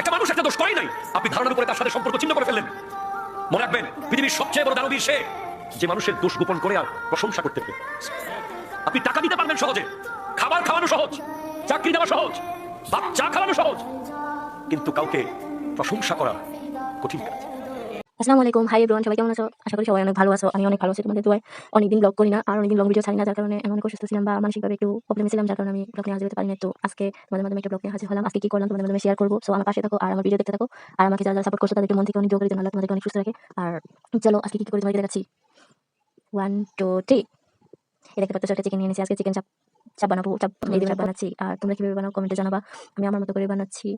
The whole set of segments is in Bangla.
একটা মানুষ একটা দোষ করেই নাই, আপনি ধারণার উপরে তার সাথে সম্পর্ক ছিন্ন করে ফেললেন। মনে রাখবেন, পৃথিবীর সবচেয়ে বড় দানবীর সে যে মানুষের দোষ গোপন করে আর প্রশংসা করতে পারে। আপনি টাকা দিতে পারবেন সহজে, খাবার খাওয়ানো সহজ, চাকরি দেওয়া সহজ, বাচ্চা খাওয়ানো সহজ, কিন্তু কাউকে প্রশংসা করা কঠিন কাজ। আসসালামু আলাইকুম, হাই এভরিওয়ান, সবাই কেমন আছো? আশা করি সবাই অনেক ভালো আছো। আমি অনেক ভালো আছি তোমাদের দোয়ায়। অনেকদিন ব্লগ করি না, আর অনেকদিন লং ভিডিও ছাড়ি না, যার কারণে আমি অনেক অসুস্থ ছিলাম বা মানসিকভাবে একটু প্রবলেমে ছিলাম, যার কারণে আমি ব্লগ নিয়ে হাজির হতে পারি না। তো আজকে তোমাদের মাধ্যমে একটা ব্লগ নিয়ে হাজির হলাম। আজকে কি করলাম তোমাদের মাধ্যমে শেয়ার করবো। সো আমার পাশে থাকো আর আমার ভিডিও দেখতে থাকো, আর আমাকে যারা যারা সাপোর্ট করছো তাদেরকে মন থেকে অনেক দোয়া করে দিন, আল্লাহ তোমাদেরকে অনেক সুস্থ রাখে। আর চলো আজকে কি করে তোমাদেরকে দেখাচ্ছি। 1 2 3 এই দেখতে পাচ্ছ, একটা চিকেন নিয়ে নিয়েছি। আজকে চিকেন চাপ চাপ বানাবো, চাপ রেডিমেড বানাচ্ছি। আর তোমরা কিভাবে বানাও কমেন্টে জানাবা। আমি আমার মতো করে বানাচ্ছি।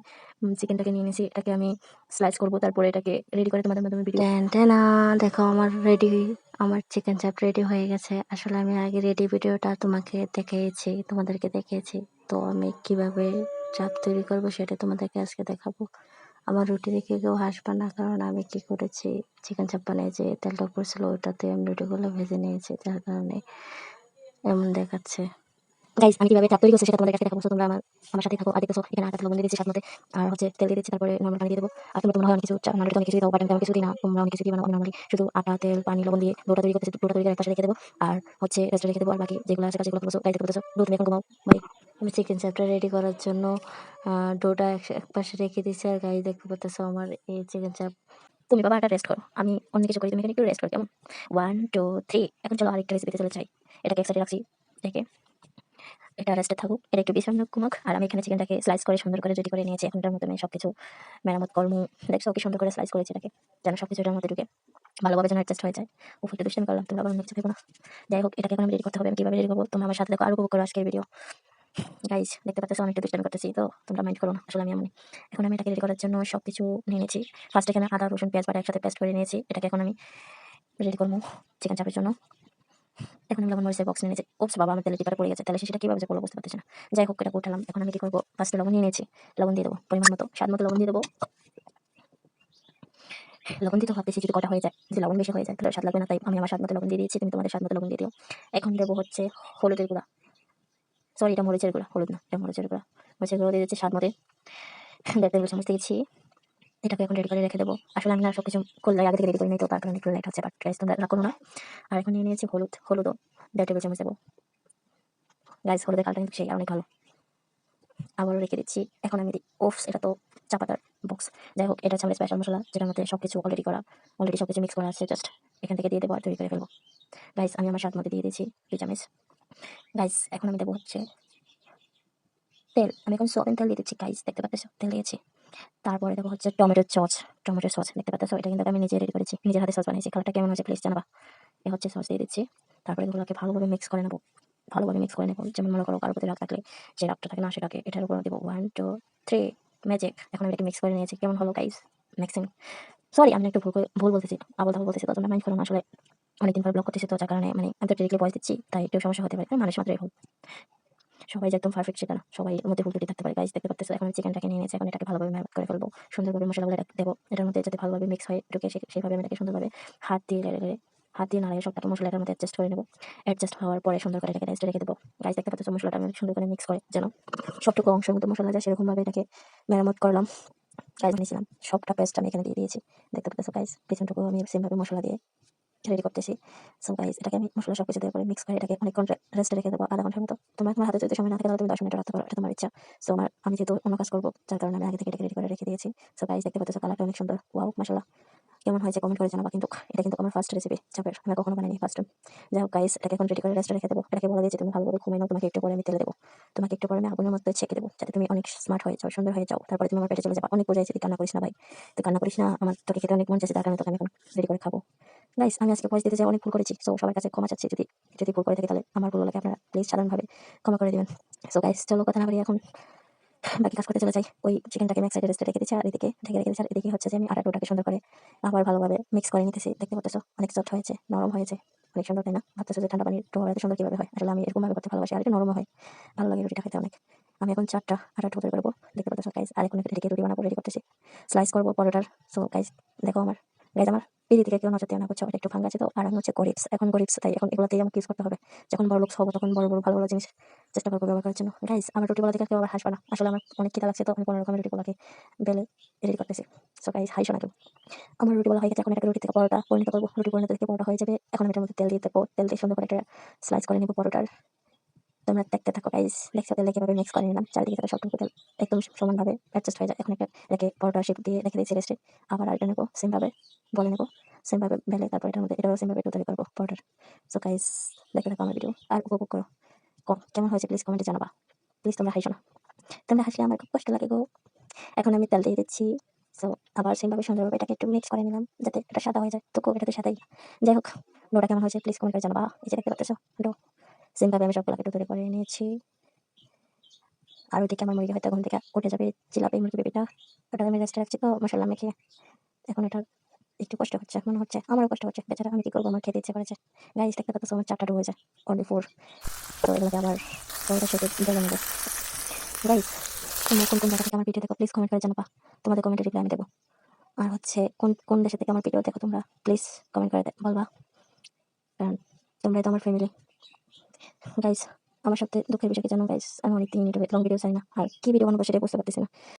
চিকেনটাকে নিয়ে নিয়েছি, এটাকে আমি স্লাইস করবো, তারপরে এটাকে রেডি করে তোমাদের মাধ্যমে ভিডিও। না দেখো, আমার চিকেন চাপ রেডি হয়ে গেছে। আসলে আমি আগে রেডি ভিডিওটা তোমাদেরকে দেখিয়েছি। তো আমি কিভাবে চাপ তৈরি করবো সেটা তোমাদেরকে আজকে দেখাবো। আমার রুটি দেখে কেউ হাসবে না, কারণ আমি কি করেছি, চিকেন চাপ বানিয়ে যে তেলটা পড়ছিল ওটাতে আমি রুটিগুলো ভেজে নিয়েছি, যার কারণে এমন দেখাচ্ছে। গাইস, আমি কিভাবে চাপ তৈরি করছি সেটা তোমাদের কাছে দেখাবো। তোমরা আমার সাথে থাকো। আর দেখতেছো এখানে আটা লবণ দিয়ে দিয়েছি স্বাদ মতো, আর হচ্ছে তেল দিয়ে দিচ্ছি, তারপরে নরমাল পানি দিয়ে দেবো। আর তোমরা হয় অনেক কিছু নর্মালি অনেক কিছু দাও, বাট আমি কিছু দিই না। তোমরা অনেক কিছু দিই, আমি নর্মালি শুধু আটা, তেল, পানি, লবণ দিয়ে ডোটা তৈরি করতেছি। ডোটা তৈরি করে একপাশে রেখে দেবো, আর হচ্ছে রেস্টে রেখে দেবো। আর বাকি যেগুলো আছে কাজগুলো করতেছো, গাইস দেখতে পাচ্ছো। ডো তুমি এখন ঘুমাও ভাই। আমি চিকেন চাপটা রেডি করার জন্য ডোটা একপাশে রেখে দিচ্ছি। আর গাইস দেখতে পাচ্ছো আমার এই চিকেন চাপ। তুমি বাবা একটা রেস্ট করো, আমি অন্য কিছু করি, তুমি এখানে একটু রেস্ট করো কেমন। 1 2 3 এখন চলো আরেকটা রেসিপিতে চলে যাই। এটাকে এক সাইডে রাখছি, দেখে এটা রেস্টে থাকুক, এটা একটু বিশ্রাম ঘুমাক। আর আমি এখানে চিকেনটাকে স্লাইস করে সুন্দর করে রেডি করে নিয়েছি। এখন এটার মধ্যে আমি সবকিছু মেরামত কর্ম দেখছো কি সুন্দর করে স্লাইস করেছি এটাকে, যেন সবকিছু এটার মধ্যে ঢুকে ভালোভাবে যেন অ্যাডজাস্ট হয়ে যায়। উপরে দুষ্টামি করলাম, তোমরা আবার অন্য কিছু ভেবো না। যাই হোক, এটাকে এখন আমি রেডি করতে হবে। আমি কিভাবে রেডি করবো তোমরা আমার সাথে দেখো, আর উপভোগ করো আজকের ভিডিও। গাইজ দেখতে পাচ্ছ আমি একটু দুষ্টামি করতেছি, তো তোমরা মাইন্ড করো না, আসলে আমি এমনই। এখন আমি এটাকে রেডি করার জন্য সবকিছু নিয়ে নিয়েছি। ফার্স্ট এখানে আদা, রসুন, পেঁয়াজ বাটা একসাথে পেস্ট করে নিয়েছি। এটাকে এখন আমি রেডি করবো চিকেন চাপের জন্য। এখন আমি লবণ মরিচের বক্স নিয়ে নিয়েছি। ওপস বাবা, আমার তেলের টিপারে পড়ে গেছে, তাহলে সেটা কিভাবে যে করবো বুঝতে পারছি না। যাই হোক, এটা উঠালাম। এখন আমি কি করবো, ফার্স্টে লবণ নিয়ে নিয়েছি, লবণ দিয়ে দেবো পরিমাণ মতো, স্বাদ মতো লবণ দিয়ে দেবো। লবণ দিতে ভাবতেছি যদি কটা হয়ে যায়, যদি লবণ বেশি হয়ে যায় তাহলে স্বাদ লাগবে না, তাই আমি আমার স্বাদ মতো লবণ দিয়ে দিয়েছি। তুমি তোমাদের স্বাদ মতো লবণ দিয়ে দিও। এখন দেবো হচ্ছে হলুদের গুঁড়া, সরি এটা মরিচের গুঁড়া, হলুদ না, এটা মরিচের গুঁড়া। মরিচের গুঁড়ো দিয়ে দিচ্ছি স্বাদ মতো, 1.5 টেবিল চামচ দিয়েছি। এটাকে এখন রেডি করে রেখে দেবো। আসলে আমি না সবকিছু করলে আগে থেকে রেডি করে নিই, তো তার কারণে একটু লেট হচ্ছে, বাট গাইস তোমরা রাগ করো না। আর এখন নিয়ে নিয়েছি হলুদও 1.5 টেবিল চামচ দেবো। গাইস হলুদের কালারটা কিন্তু সেই অনেক ভালো। আবারও রেখে দিচ্ছি। এখন আমি দিই ওফস, এটা তো চা পাতার বক্স। যাই হোক, এটা হচ্ছে আমাদের স্পেশাল মশলা, যেটার মধ্যে সবকিছু অলরেডি সবকিছু মিক্স করা আছে। জাস্ট এখান থেকে দিয়ে দেবো আর তৈরি করে ফেলবো। গাইস আমি আমার স্বাদ মতো দিয়ে দিয়েছি 2 চামচ। গাইস এখন আমি দেবো হচ্ছে তেল। আমি এখন সয়াবিন তেল দিয়ে দিচ্ছি। গাইস দেখতে পাচ্ছ তেল দিয়েছি। তারপরে দেবো হচ্ছে টমেটোর সস দেখতে পাচ্ছ, এটা কিন্তু আমি নিজে রেডি করেছি, নিজের হাতে সস বানিয়েছি। কালারটা কেমন হচ্ছে প্লিজ জানাবা। এ হচ্ছে সস দিয়ে দিচ্ছি। তারপরে এগুলোকে ভালোভাবে মিক্স করে নেবো, যেমন মনে করো কারোর প্রতি রাগ থাকলে যে রাগটা থাকে না, সেটাকে এটার উপর দেবো। 1 2 3 ম্যাজিক। এখন আমি এটাকে মিক্স করে নিয়েছি। কেমন হলো গাইস মিক্সিং? সরি আমি একটু ভুল বলতেছি, আবল তাবল বলতেছি, তো তোমরা মাইন্ড করো না। আসলে অনেকদিন পর ব্লগ করতেছি, তো যার কারণে মানে আমি তো ডিরেক্টলি ভয়েস দিচ্ছি, তাই একটু সমস্যা হতে পারে। মানুষ মাত্রই ভুল, সবাই যে একদম পারফেক্ট সেটা না, সবাই মধ্যে ভুল ত্রুটি থাকতে পারে। গাইস দেখতে পাচ্ছ এখন চিকেনটাকে নিয়ে নিয়েছি। এখন এটাকে ভালোভাবে ম্যারিনেট করে ফেলবো, সুন্দরভাবে মশলাগুলো দেবো এটার মধ্যে, যাতে ভালোভাবে মিক্স হয়ে ঢুকে। সেইভাবে আমি এটাকে সুন্দরভাবে হাত দিয়ে নাড়িয়ে সবটাকে মশলাটার মধ্যে অ্যাডজাস্ট করে নেবো। অ্যাডজাস্ট হওয়ার পরে সুন্দর করে এটাকে রেস্টে রেখে দেবো। গাইস দেখতে পাচ্ছ মশলাটা আমি সুন্দর করে মিক্স করে যেন সবটুকু অংশের মতো মশলা যায়, সেরকমভাবে এটাকে মেরামত করলাম। গাইস বানিয়েছিলাম সবটা পেস্ট আমি এখানে দিয়ে দিয়েছি। দেখতে পাচ্ছ গাইস পিছনটুকু আমি সেমভাবে মশলা দিয়ে রেডি করতেছি। সো গাইস এটাকে আমি মশলা সবকিছু দিয়ে করে মিক্স করে এটাকে অনেকক্ষণ রেস্টে রেখে দেবো, আধা ঘন্টার মতো। তোমার হাতে যদি সময় না থাকে তাহলে তুমি 10 মিনিট রাখতে পারো, এটা তোমার ইচ্ছা। সো আমি যেহেতু অন্য কাজ করবো, যার কারণে আমি আগে থেকে এটাকে রেডি করে রেখে দিয়েছি। সো গাইস দেখতে পাচ্ছ কালারটা অনেক সুন্দর, ওয়াও মাশাআল্লাহ। কেমন হয়েছে কমেন্ট করে জানাবা। কিন্তু এটা কিন্তু আমার ফার্স্ট রেসিপি চাপের, আমি কখনো বানাইনি, ফার্স্ট টাইম। যাই হোক গাইস এটাকে এখন রেডি করে রেস্টে রেখে দেবো। এটাকে বলা দিয়েছে তুমি ভালোভাবে ঘুমিয়ে নাও, তোমাকে একটু পরে আমি তেলে দেবো, তোমাকে একটু পরে আমি আগুনের মধ্যে ছেঁকে দেবো, যাতে তুমি অনেক স্মার্ট হয়ে যাও, সুন্দর হয়ে যাও। তারপরে তুমি আমার পেটে চলে যাবা। অনেক বোঝাইছি তুই কান্না করিস না ভাই, তুই কান্না করিস না, আমার তোকে খেতে অনেক মন চাইছে, তার কারণে তোকে আমি এখন রেডি করে খাবো। গাইস আমি আজকে ভয়েস দিতে যাই অনেক ভুল করেছি, সো সবার কাছে ক্ষমা চাচ্ছি। যদি যদি ভুল করে থাকি তাহলে আমার ভুল লাগে, আপনারা প্লিজ সাধারণভাবে ক্ষমা করে দিবেন। সো গাইস চলো কথা না বাড়িয়ে এখন বাকি কাজ করতে চলে যাই। ওই চিকেনটাকে আমি এক সাইডে রেস্টে রেখে দিচ্ছি, আর এদিকে ঢেকে রেখে দিচ্ছি। আর এদিকে হচ্ছে যে আমি আটাটাকে সুন্দর করে আবার ভালোভাবে মিক্স করে নিতেছি। দেখতে পাচ্ছ অনেক সফট হয়েছে, নরম হয়েছে, অনেক সুন্দর, তাই না? ভাবতেছো যে ঠান্ডা পানির ডো এত সুন্দর কিভাবে হয়? আসলে আমি এরকম ভাবে করতে ভালোবাসি, আর এটা নরম হয়, ভালো লাগে রুটিটা খেতে অনেক। আমি এখন 4টা আটা টুকরো করবো, দেখতে পাচ্ছ গাইস। আর এখন এদিকে রুটি বানাবো, রেডি করতেছি, স্লাইস করবো পরোটার। সো গাইস দেখো আমার গাইজ আমার পিড়ি থেকে কেউ নজর দিও না, বুঝছো? এটা একটু ভাঙ্গা আছে তো, আর আমি হচ্ছে গরিবস, এখন গরিবস, তাই এখন এগুলোতেই আমাকে ইউজ করতে হবে। যখন বড় লোক হবো তখন বড় বড় ভালো ভালো জিনিস চেষ্টা করবো ব্যবহার করার জন্য। গাইজ আমার রুটি বলা দেখে কেউ আবার হাসবে না, আসলে আমার অনেক খিদা লাগছে তো আমি কোনো রকমের রুটিগুলোকে বেলে রেডি করতেছি। সো গাইজ হাইসো না কেউ। আমার রুটি বলা হয়ে গেছে, এখন এটাকে রুটি থেকে পরোটা পরিণত করবো, রুটি পরিণত থেকে পরোটা হয়ে যাবে। এখন আমি এটার মধ্যে তেল দিয়ে দেবো, তেল দিয়ে সুন্দর করে একটা স্লাইস করে নেবো পরোটার। তোমরা দেখতে থাকো গাইজ, দেখছো তেলে কিভাবে মিক্স করে নিলাম, চারিদিকে তারা সবটুকু তেল একদম সমানভাবে অ্যাডজাস্ট হয়ে যায়। এখন একটা এটাকে পরোটা শেপ দিয়ে রেখে দিয়েছি রেস্টে, আবার আরেকটা নেবো সেমভাবে বলে নেবো, সেমভাবে বেলে তারপর এটার মধ্যে এটাও সেমভাবে একটু তৈরি করবো পরোটার। সো গাইজ দেখতে থাকো আমার ভিডিও আর উপভোগ করো। কেমন হয়েছে প্লিজ কমেন্টে জানাবা। প্লিজ তোমরা হাসো না, তোমরা হাসলে আমার খুব কষ্ট লাগে গো। এখন আমি তেল দিয়ে দিচ্ছি। সো আবার সেমভাবে সুন্দরভাবে এটাকে একটু মিক্স করে নিলাম যাতে এটা সাদা হয়ে যায়, তো এটা তো সাদাই। যাই হোক, ডোটা কেমন হয়েছে প্লিজ কমেন্ট করে জানাবা। এই যে দেখতে পাচ্ছ ডো, সেমভাবে আমি সবগুলোকে একটু তৈরি করে নিয়েছি। আর ওইদিকে আমার মুরগি হয়তো ঘুম থেকে উঠে যাবে, জিলাপি মুরগি বেবিটা, ওটা আমি রেস্টে রাখছি তো মশলা মেখে। এখন এটা একটু কষ্ট হচ্ছে মনে হচ্ছে, আমারও কষ্ট হচ্ছে বেচারা, আমি কি করবো, আমার খেতে ইচ্ছে করেছে। গাইস দেখতে পাচ্ছ আমার 4টা ডো হয়ে যায়, অনলি 4। তো এগুলোকে আবার পরোটার সাথে বেলে নেবো। গাইস তোমরা কোন কোন জায়গা থেকে আমার ভিডিও দেখো প্লিজ কমেন্ট করে জানাবা, তোমাদের কমেন্টে রিপ্লাই আমি দেবো। আর হচ্ছে কোন কোন দেশে থেকে আমার ভিডিও দেখো তোমরা প্লিজ কমেন্ট করে বলবা, কারণ তোমরাই তো আমার ফ্যামিলি। গাইস আমার সবথেকে দুঃখের বিষয় কি জানো গাইস, আমি অনেকদিন ইউটিউবে লং ভিডিও চাই না, আর কি ভিডিও বানাবো সেটা বুঝতে পারতেছি না।